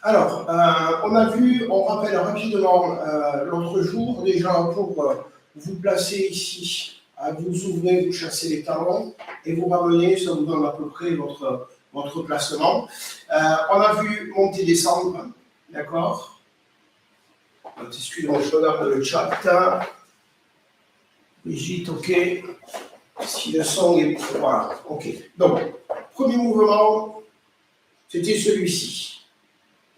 Alors, on rappelle rapidement l'autre jour, déjà pour vous placer ici, vous ouvrez, vous chassez les talons et vous ramenez, ça vous donne à peu près votre placement. On a vu monter, descendre, d'accord? Excusez-moi, je regarde le chat. Brigitte, ok. Si le son est... Voilà, ok. Donc, premier mouvement, c'était celui-ci.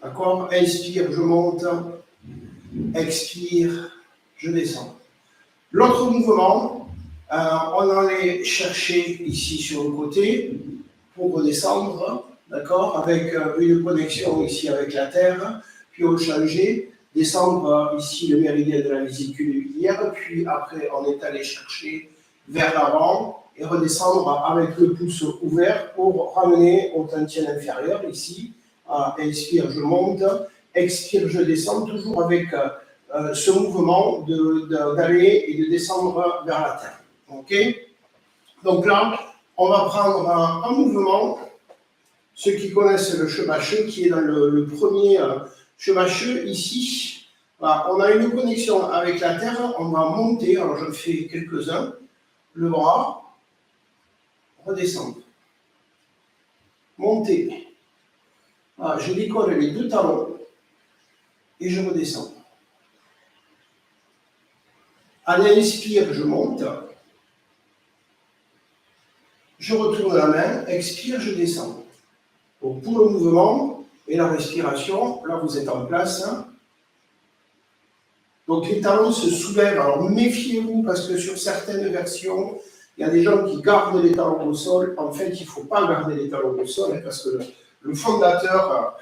D'accord? Inspire, je monte. Expire, je descends. L'autre mouvement, on allait chercher ici sur le côté pour redescendre, d'accord? Avec une connexion ici avec la terre, puis on changeait, descendre ici le méridien de la vésicule biliaire, puis après on est allé chercher vers l'avant et redescendre avec le pouce ouvert pour ramener au tantien inférieur ici. Inspire, je monte, expire, je descends, toujours avec ce mouvement d'aller et de descendre vers la terre. Ok? Donc là, on va prendre un mouvement. Ceux qui connaissent le chevacheux, qui est dans le premier chevacheux ici, voilà, on a une connexion avec la terre, on va monter, alors je fais quelques-uns, le bras, redescendre, monter. Voilà, je décolle les deux talons et je redescends. À l'inspire, je monte. Je retourne la main, expire, je descends. Donc, pour le mouvement et la respiration, là vous êtes en place. Donc les talons se soulèvent. Alors méfiez-vous parce que sur certaines versions, il y a des gens qui gardent les talons au sol. En fait, il ne faut pas garder les talons au sol parce que le fondateur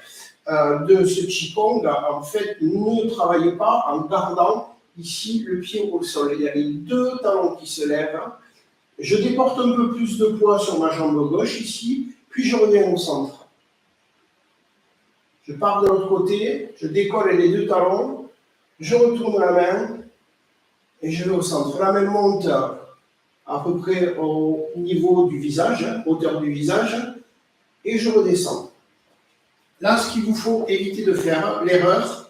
de ce Qigong, en fait, ne travaille pas en gardant ici le pied au sol. Il y a les deux talons qui se lèvent. Je déporte un peu plus de poids sur ma jambe gauche ici, puis je reviens au centre. Je pars de l'autre côté, je décolle les deux talons, je retourne la main et je vais au centre. La main monte à peu près au niveau du visage, hauteur du visage, et je redescends. Là, ce qu'il vous faut éviter de faire, l'erreur,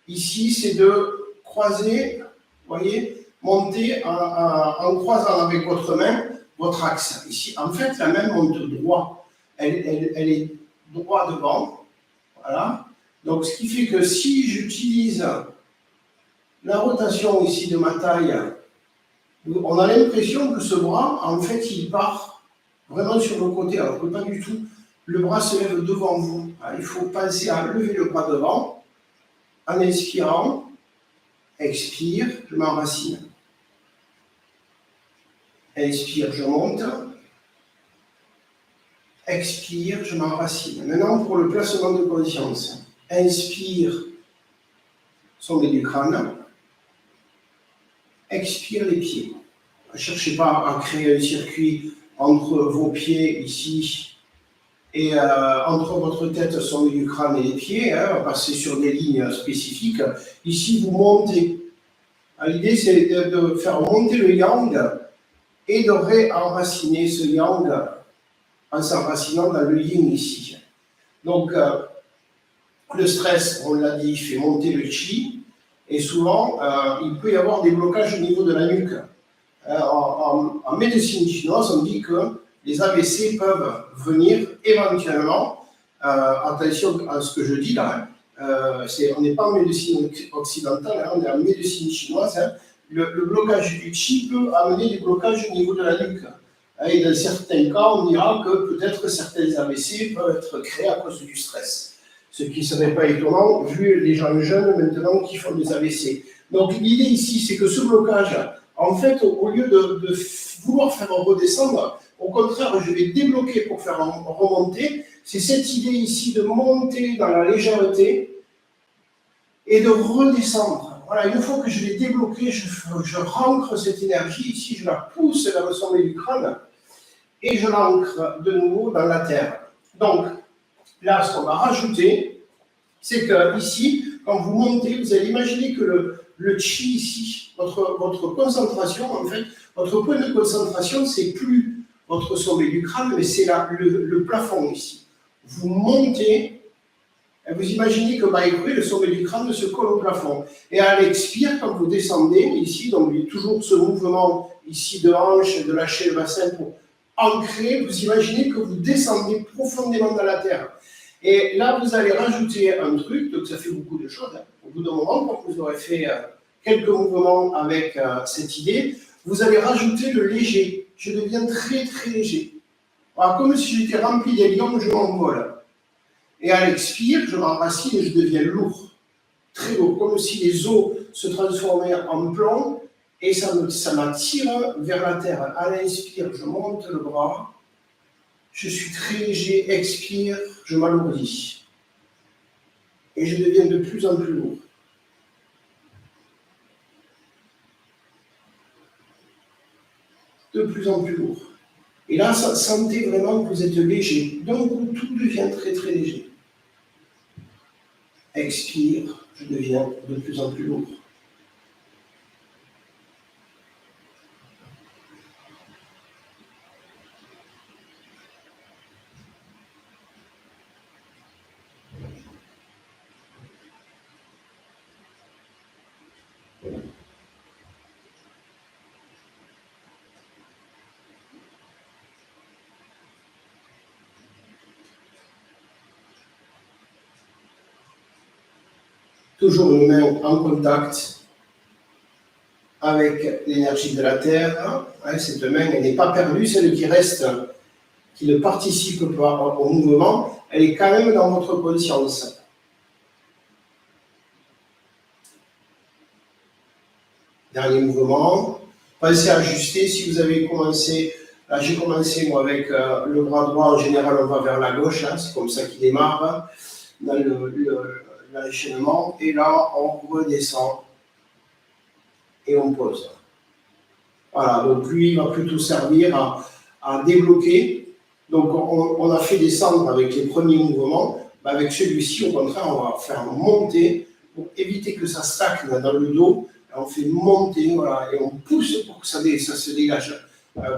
ici, c'est de croiser, vous voyez, monter en croisant avec votre main votre axe. Ici, en fait, la main monte droit. Elle est droit devant. Voilà. Donc, ce qui fait que si j'utilise la rotation ici de ma taille, on a l'impression que ce bras, en fait, il part vraiment sur le côté, alors que pas du tout. Le bras se lève devant vous. Il faut penser à lever le bras devant. En inspirant, expire, je m'enracine. Inspire, je monte. Expire, je m'enracine. Maintenant, pour le placement de conscience. Inspire, sommet du crâne. Expire les pieds. Ne cherchez pas à créer un circuit entre vos pieds ici et entre votre tête, sommet du crâne et les pieds, passer sur des lignes spécifiques. Ici, vous montez. L'idée, c'est de faire monter le yang et de réenraciner ce yang en s'enracinant dans le yin ici. Donc, le stress, on l'a dit, fait monter le chi, et souvent, il peut y avoir des blocages au niveau de la nuque. En médecine chinoise, on dit que les AVC peuvent venir éventuellement, attention à ce que je dis là, on n'est pas en médecine occidentale, on est en médecine chinoise, le blocage du chi peut amener des blocages au niveau de la nuque. Et dans certains cas, on dira que peut-être certains AVC peuvent être créés à cause du stress. Ce qui ne serait pas étonnant, vu les gens jeunes maintenant qui font des AVC. Donc l'idée ici, c'est que ce blocage, en fait, au lieu de vouloir faire redescendre, au contraire, je vais débloquer pour faire remonter. C'est cette idée ici de monter dans la légèreté et de redescendre. Voilà, une fois que je l'ai débloqué, je rancre cette énergie ici, je la pousse vers le sommet du crâne et je l'ancre de nouveau dans la terre. Donc, là, ce qu'on va rajouter, c'est que ici, quand vous montez, vous allez imaginer que le chi ici, votre concentration, en fait, votre point de concentration, c'est plus votre sommet du crâne, mais c'est le plafond ici. Vous montez Et vous imaginez que malgré le sommet du crâne se colle au plafond. Et à l'expire, quand vous descendez ici, donc il y a toujours ce mouvement ici de hanche, de lâcher le bassin pour ancrer, vous imaginez que vous descendez profondément dans la terre. Et là, vous allez rajouter un truc, donc ça fait beaucoup de choses. Au bout d'un moment, quand vous aurez fait quelques mouvements avec cette idée, vous allez rajouter le léger. Je deviens très très léger. Alors, comme si j'étais rempli d'hélium, je m'envole. Et à l'expire, je m'enracine et je deviens lourd, très lourd, comme si les os se transformaient en plomb et ça m'attire vers la terre. À l'inspire, je monte le bras, je suis très léger, expire, je m'alourdis. Et je deviens de plus en plus lourd. De plus en plus lourd. Et là, sentez vraiment que vous êtes léger. D'un coup, tout devient très très léger. Expire, je deviens de plus en plus lourd. Toujours une main en contact avec l'énergie de la Terre. Cette main, elle n'est pas perdue, celle qui reste, qui ne participe pas au mouvement, elle est quand même dans votre conscience. Dernier mouvement. Pensez à ajuster. Si vous avez commencé, là j'ai commencé moi avec le bras droit, en général on va vers la gauche, c'est comme ça qu'il démarre dans l'enchaînement. Et là on redescend et on pose. Voilà, donc lui il va plutôt servir à débloquer. Donc on a fait descendre avec les premiers mouvements. Avec celui-ci, au contraire, on va faire monter pour éviter que ça stagne dans le dos. On fait monter, voilà, et on pousse pour que ça se dégage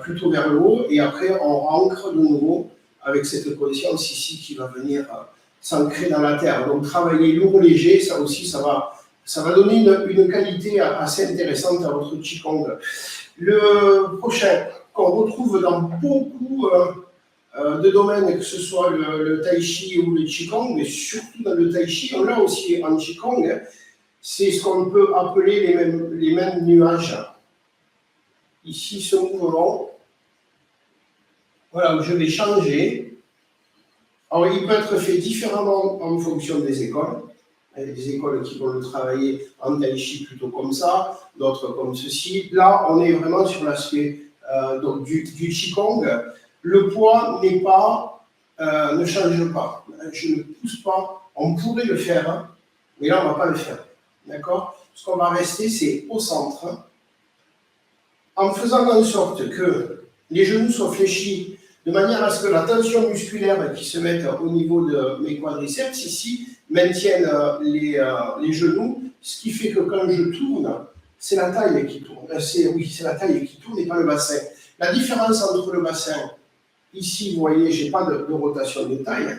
plutôt vers le haut. Et après, on ancre de nouveau avec cette conscience ici qui va venir s'ancrer dans la terre. Donc travailler lourd, léger, ça aussi, ça va donner une qualité assez intéressante à votre Qigong. Le prochain, qu'on retrouve dans beaucoup de domaines, que ce soit le Tai Chi ou le Qigong, mais surtout dans le Tai Chi, on l'a aussi en Qigong, c'est ce qu'on peut appeler les mêmes nuages. Ici, ce mouvement, voilà, où je vais changer. Alors, il peut être fait différemment en fonction des écoles. Il y a des écoles qui vont le travailler en Tai Chi plutôt comme ça, d'autres comme ceci. Là, on est vraiment sur l'aspect du Qigong. Le poids ne change pas. Je ne pousse pas. On pourrait le faire, mais là, on ne va pas le faire. D'accord? Ce qu'on va rester, c'est au centre, en faisant en sorte que les genoux soient fléchis, de manière à ce que la tension musculaire qui se mette au niveau de mes quadriceps ici maintienne les genoux, ce qui fait que quand je tourne, c'est la taille qui tourne. C'est la taille qui tourne et pas le bassin. La différence entre le bassin, ici, vous voyez, je n'ai pas de rotation de taille,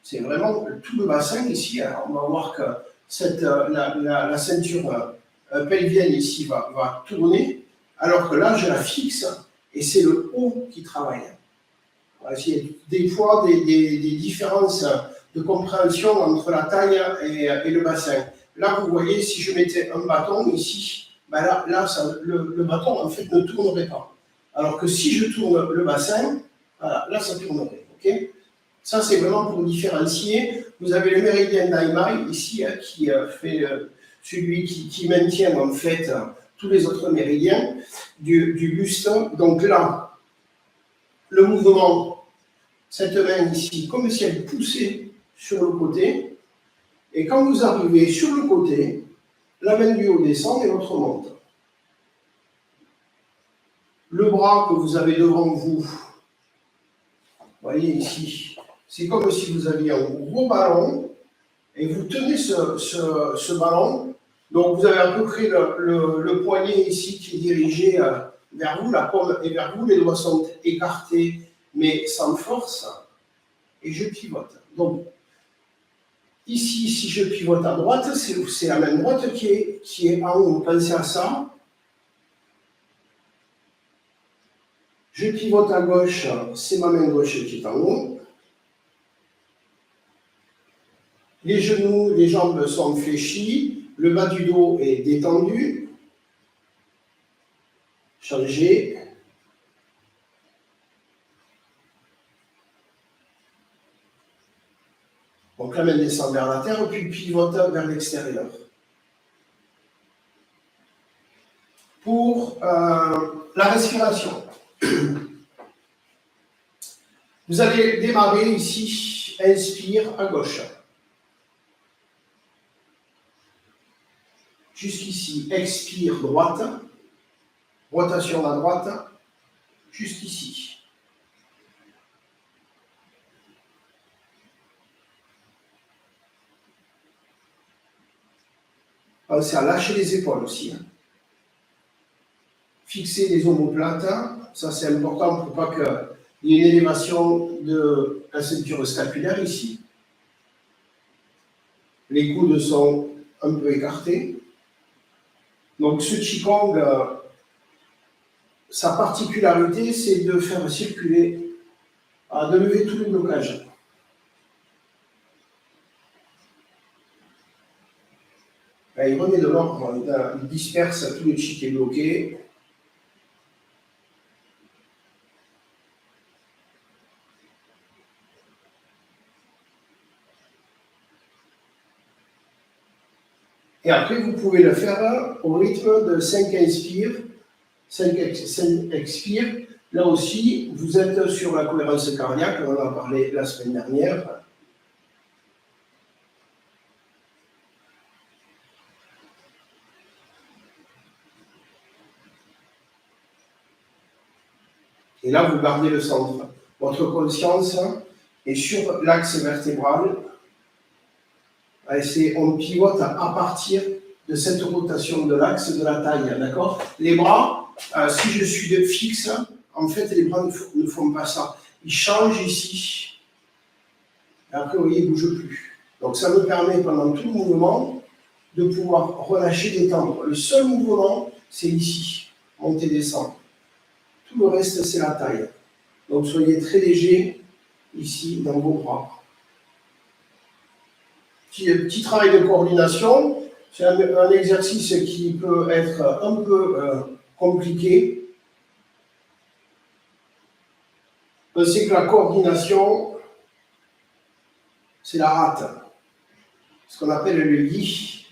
c'est vraiment tout le bassin ici. Alors on va voir que la ceinture pelvienne ici va tourner, alors que là, je la fixe et c'est le haut qui travaille. Il y a des fois des différences de compréhension entre la taille et le bassin. Là, vous voyez, si je mettais un bâton ici, ben là le bâton, en fait, ne tournerait pas. Alors que si je tourne le bassin, voilà, là, ça tournerait. Okay, ça, c'est vraiment pour différencier. Vous avez le méridien d'Aimai ici, qui fait celui qui maintient, en fait, tous les autres méridiens du buste. Donc là, le mouvement, cette main ici, comme si elle poussait sur le côté. Et quand vous arrivez sur le côté, la main du haut descend et l'autre monte. Le bras que vous avez devant vous, voyez ici, c'est comme si vous aviez un gros ballon et vous tenez ce ballon. Donc vous avez à peu près le poignet ici qui est dirigé vers vous, la paume est vers vous, les doigts sont écartés mais sans force et je pivote. Donc Ici, si je pivote à droite, c'est la main droite qui est en haut. Pensez à ça. Je pivote à gauche, c'est ma main gauche qui est en haut. Les genoux, les jambes sont fléchies. Le bas du dos est détendu. Changer. Donc la main descend vers la terre, puis pivote vers l'extérieur. Pour la respiration, vous allez démarrer ici, inspire à gauche. Jusqu'ici, expire droite, rotation à droite, jusqu'ici. Pensez à lâcher les épaules aussi. Fixer les omoplates, ça c'est important pour pas qu'il y ait une élévation de la ceinture scapulaire ici. Les coudes sont un peu écartés. Donc ce Qigong, sa particularité, c'est de faire circuler, de lever tous les blocages. Il remet de l'ordre, il disperse tout le chi qui est bloqué. Et après, vous pouvez le faire au rythme de 5 inspires, 5 expires. Là aussi, vous êtes sur la cohérence cardiaque, on en a parlé la semaine dernière. Et là, vous gardez le centre. Votre conscience est sur l'axe vertébral. On pivote à partir de cette rotation de l'axe de la taille, d'accord? Les bras, si je suis de fixe, en fait, les bras ne font pas ça. Ils changent ici. Et après, vous voyez, ils ne bougent plus. Donc, ça me permet, pendant tout le mouvement, de pouvoir relâcher, détendre. Le seul mouvement, c'est ici, monter, descendre. Tout le reste, c'est la taille. Donc, soyez très léger ici dans vos bras. Petit travail de coordination. C'est un exercice qui peut être un peu compliqué. C'est que la coordination, c'est la rate. Ce qu'on appelle le yi.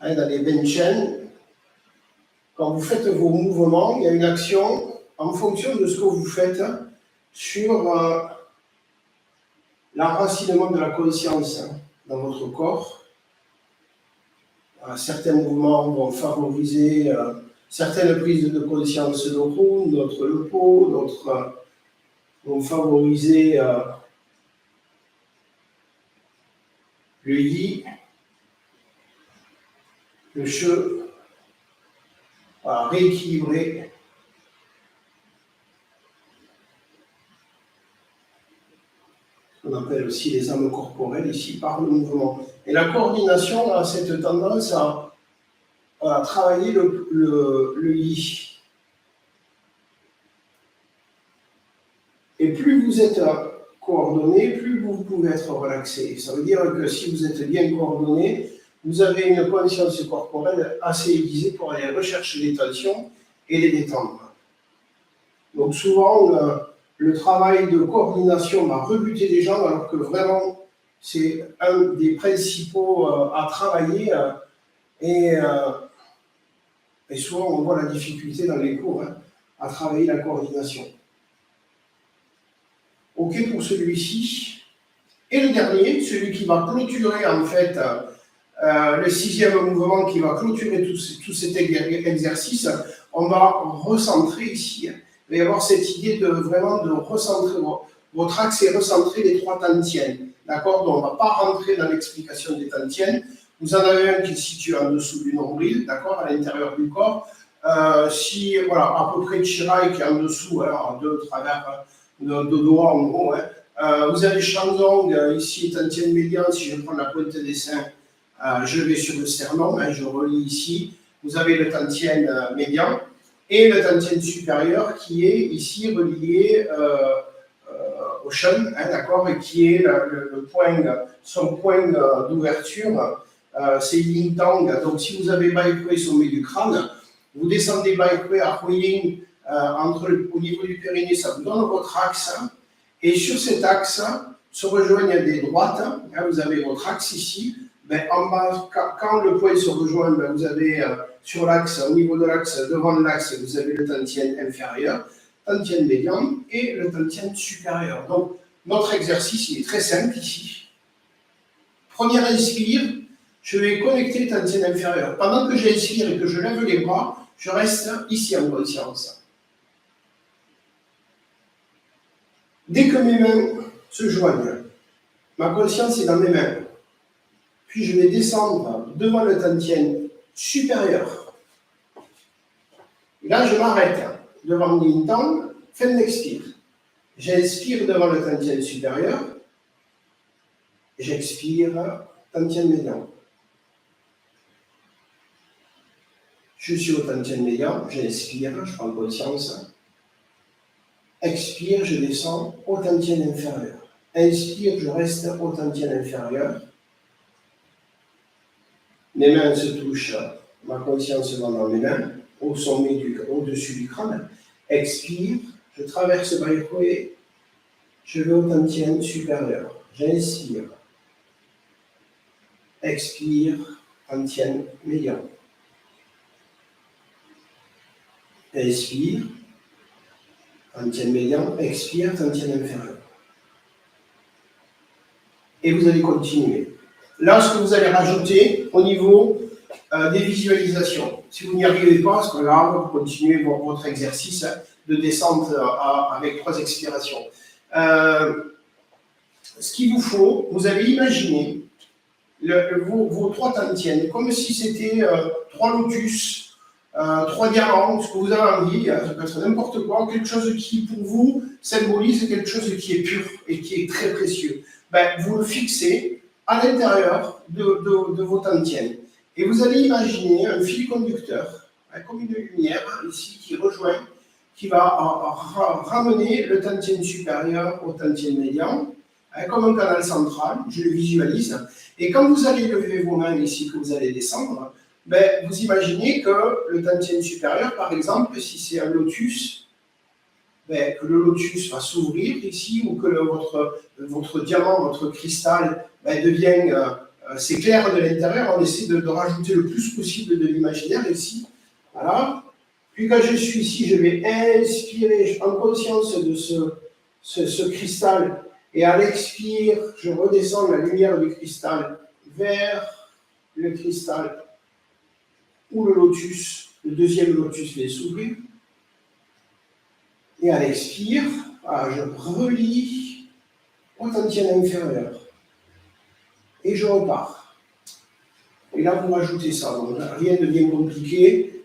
Dans les benchen, quand vous faites vos mouvements, il y a une action en fonction de ce que vous faites sur l'enracinement de la conscience dans votre corps. Certains mouvements vont favoriser certaines prises de conscience de roue, d'autres le pot, d'autres vont favoriser le yi, le che, rééquilibrer. On appelle aussi les âmes corporelles ici par le mouvement. Et la coordination a cette tendance à travailler le yi. Et plus vous êtes coordonné, plus vous pouvez être relaxé. Ça veut dire que si vous êtes bien coordonné, vous avez une conscience corporelle assez aiguisée pour aller rechercher les tensions et les détendre. Donc souvent, le travail de coordination va rebuter les gens, alors que vraiment, c'est un des principaux à travailler. Et souvent, on voit la difficulté dans les cours à travailler la coordination. OK pour celui-ci. Et le dernier, celui qui va clôturer en fait le 6e mouvement, qui va clôturer tout cet exercice, on va recentrer ici. Il va y avoir cette idée de vraiment de recentrer votre axe et recentrer les 3 tantiènes. D'accord? Donc on ne va pas rentrer dans l'explication des tantiènes. Vous en avez un qui se situe en dessous du nombril, d'accord, à l'intérieur du corps. Voilà, à peu près de Shirai qui est en dessous, de travers de doigts en gros, Vous avez Shandong, ici, Tantien médian. Si je prends la pointe des seins, je vais sur le sternum, hein, je relie ici. Vous avez le Tantien médian et le Tantien supérieur qui est ici relié au Shen, hein, d'accord, et qui est le point, son point d'ouverture, c'est Yintang. Donc si vous avez Baikui sommet du crâne, vous descendez Baikui à Huiying, au niveau du périnée, ça vous donne votre axe. Et sur cet axe se rejoignent des droites. Hein, vous avez votre axe ici. Ben, en bas, quand le point se rejoint, ben, vous avez sur l'axe, au niveau de l'axe, devant l'axe, vous avez le tantien inférieur, tantien médian et le tantien supérieur. Donc, notre exercice il est très simple ici. Première inspire, je vais connecter le tantien inférieur. Pendant que j'inspire et que je lève les bras, je reste ici en conscience. Dès que mes mains se joignent, ma conscience est dans mes mains. Puis je vais descendre devant le tantien supérieur. Et là, je m'arrête devant l'Yintang, fin d'expire. J'inspire devant le tantien supérieur. J'expire, tantien médian. Je suis au tantien médian, j'inspire, je prends conscience. Expire, je descends au tantien inférieur. Inspire, je reste au tantien inférieur. Mes mains se touchent, ma conscience va dans mes mains, au-dessus du crâne. Expire, je traverse Baikui, je vais au tantien supérieur. J'inspire. Expire, tantien médian. Inspire, tantien médian, expire, tantien inférieur. Et vous allez continuer. Là, ce que vous allez rajouter au niveau des visualisations. Si vous n'y arrivez pas, c'est pas grave, vous continuez votre exercice de descente avec 3 expirations. Ce qu'il vous faut, vous allez imaginer vos 3 tantiennes comme si c'était 3 lotus, 3 diamants, ce que vous avez envie, ça peut être n'importe quoi, quelque chose qui pour vous symbolise quelque chose qui est pur et qui est très précieux. Ben, vous le fixez à l'intérieur de vos tantiennes. Et vous allez imaginer un fil conducteur, hein, comme une lumière ici qui rejoint, qui va ramener le tantien supérieur au tantien médian, hein, comme un canal central, je le visualise. Et quand vous allez lever vos mains ici, que vous allez descendre, ben, vous imaginez que le tantien supérieur, par exemple, si c'est un lotus, ben, que le lotus va s'ouvrir ici, ou que votre diamant, votre cristal, ben, devient s'éclaire de l'intérieur. On essaie de rajouter le plus possible de l'imaginaire ici. Voilà. Puis quand je suis ici, je vais inspirer, je prends conscience de ce cristal. Et à l'expire, je redescends la lumière du cristal vers le cristal où le lotus, le deuxième lotus vient s'ouvrir. Et à l'expire, je relie au tantien inférieur. Et je repars. Et là, vous rajoutez ça. Donc, rien de bien compliqué.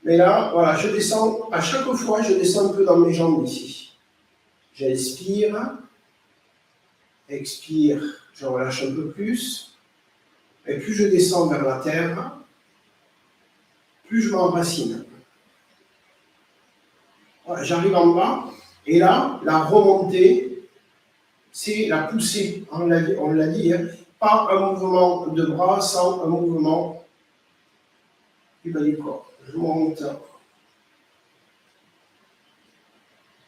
Mais là, voilà, je descends, à chaque fois, je descends un peu dans mes jambes ici. J'inspire. Expire, je relâche un peu plus. Et plus je descends vers la terre, plus je m'enracine. Voilà, j'arrive en bas, et là, la remontée, c'est la poussée. On l'a dit, hein, pas un mouvement de bras sans un mouvement du bas du corps. Je monte.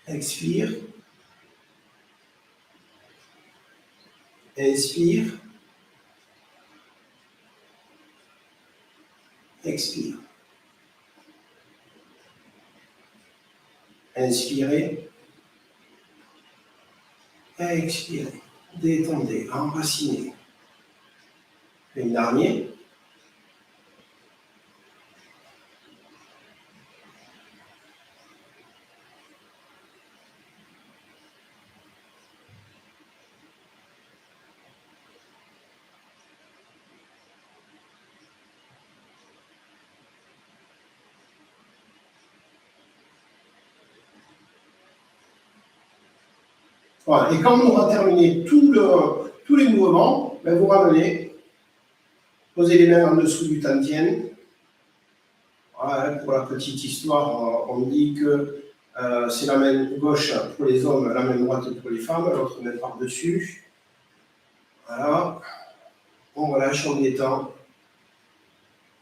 Expire. Inspire. Expire. Inspirez. Expirez. Détendez, enracinez. Une dernière. Voilà. Et quand on aura terminé tous les mouvements, ben, vous ramenez, posez les mains en dessous du tantien. Voilà, pour la petite histoire, on dit que c'est la main gauche pour les hommes, la main droite pour les femmes, l'autre main par-dessus. Voilà. On relâche, on détend.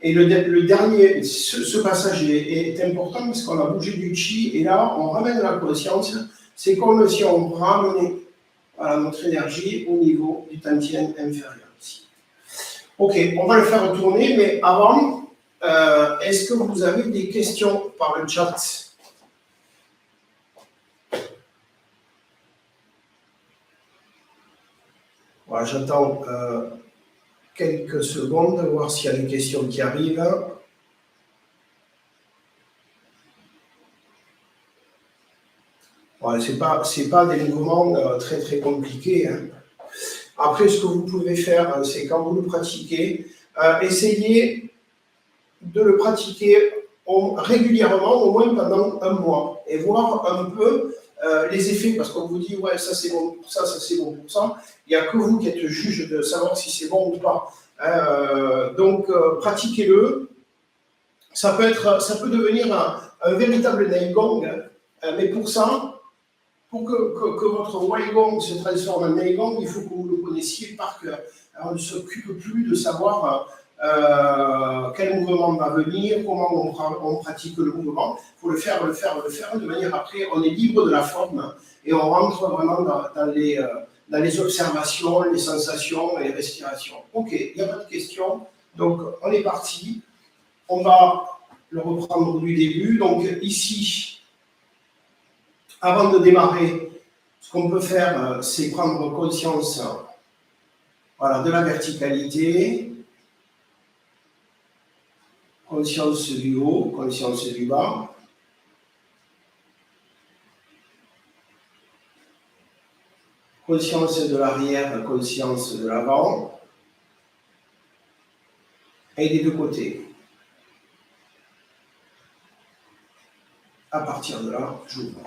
Et le dernier, ce passage est important parce qu'on a bougé du chi et là, on ramène la conscience. C'est comme si on ramenait voilà, notre énergie au niveau du tantien inférieur ici. Ok, on va le faire tourner, mais avant, est-ce que vous avez des questions par le chat? Voilà, j'attends quelques secondes, voir s'il y a des questions qui arrivent. Voilà, c'est pas des mouvements très très compliqués. Hein. Après, ce que vous pouvez faire, c'est quand vous le pratiquez, essayez de le pratiquer régulièrement, au moins pendant un mois, et voir un peu les effets, parce qu'on vous dit, ouais, ça c'est bon pour ça, ça c'est bon pour ça, il n'y a que vous qui êtes juge de savoir si c'est bon ou pas. Donc, pratiquez-le. Ça peut devenir un véritable Neigong, mais pour ça, pour que votre Weigong se transforme en Neigong, il faut que vous le connaissiez par cœur. Alors, on ne s'occupe plus de savoir quel mouvement va venir, comment on pratique le mouvement. Il faut le faire, de manière après, on est libre de la forme et on rentre vraiment dans les observations, les sensations et les respirations. Ok, il n'y a pas de questions. Donc, on est parti. On va le reprendre du début. Donc, ici, avant de démarrer, ce qu'on peut faire, c'est prendre conscience voilà, de la verticalité, conscience du haut, conscience du bas. Conscience de l'arrière, conscience de l'avant. Et des deux côtés. À partir de là, j'ouvre.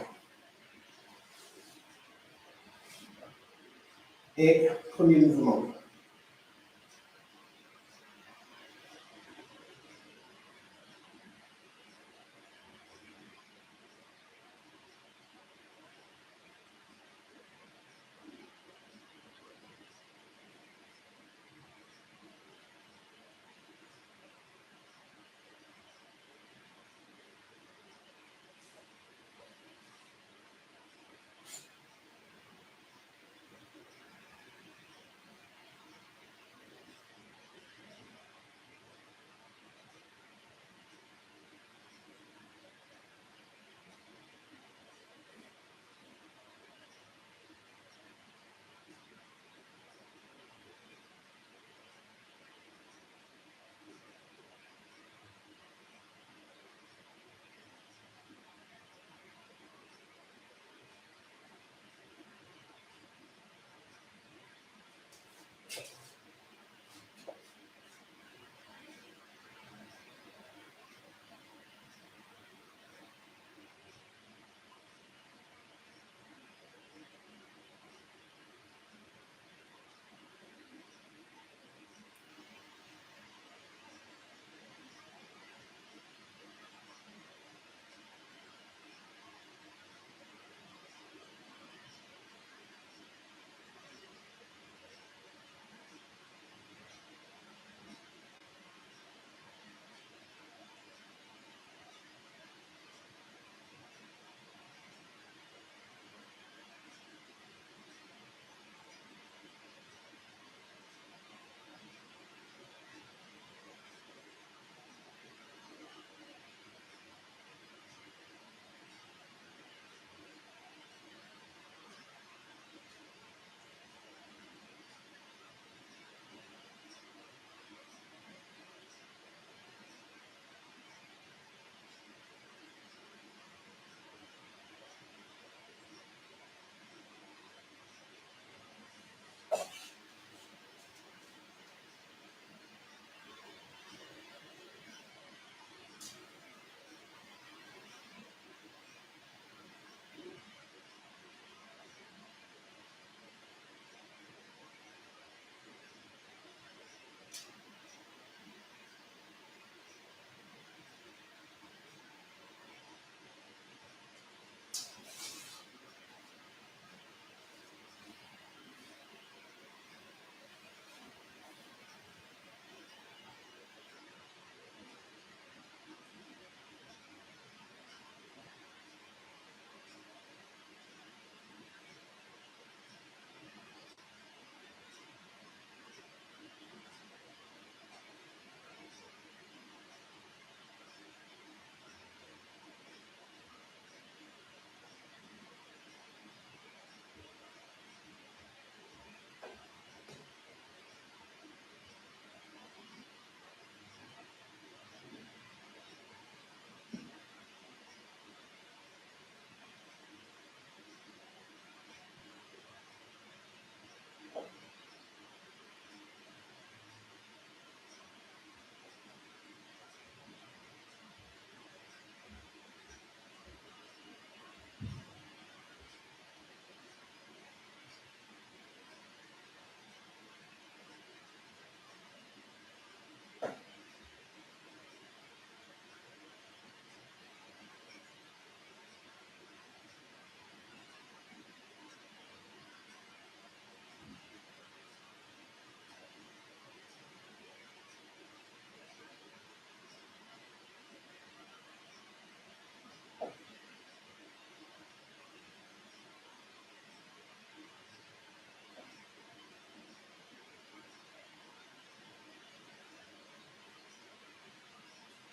Et premier mouvement.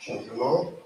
simplement.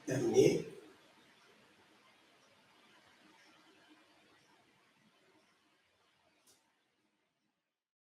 Terminé.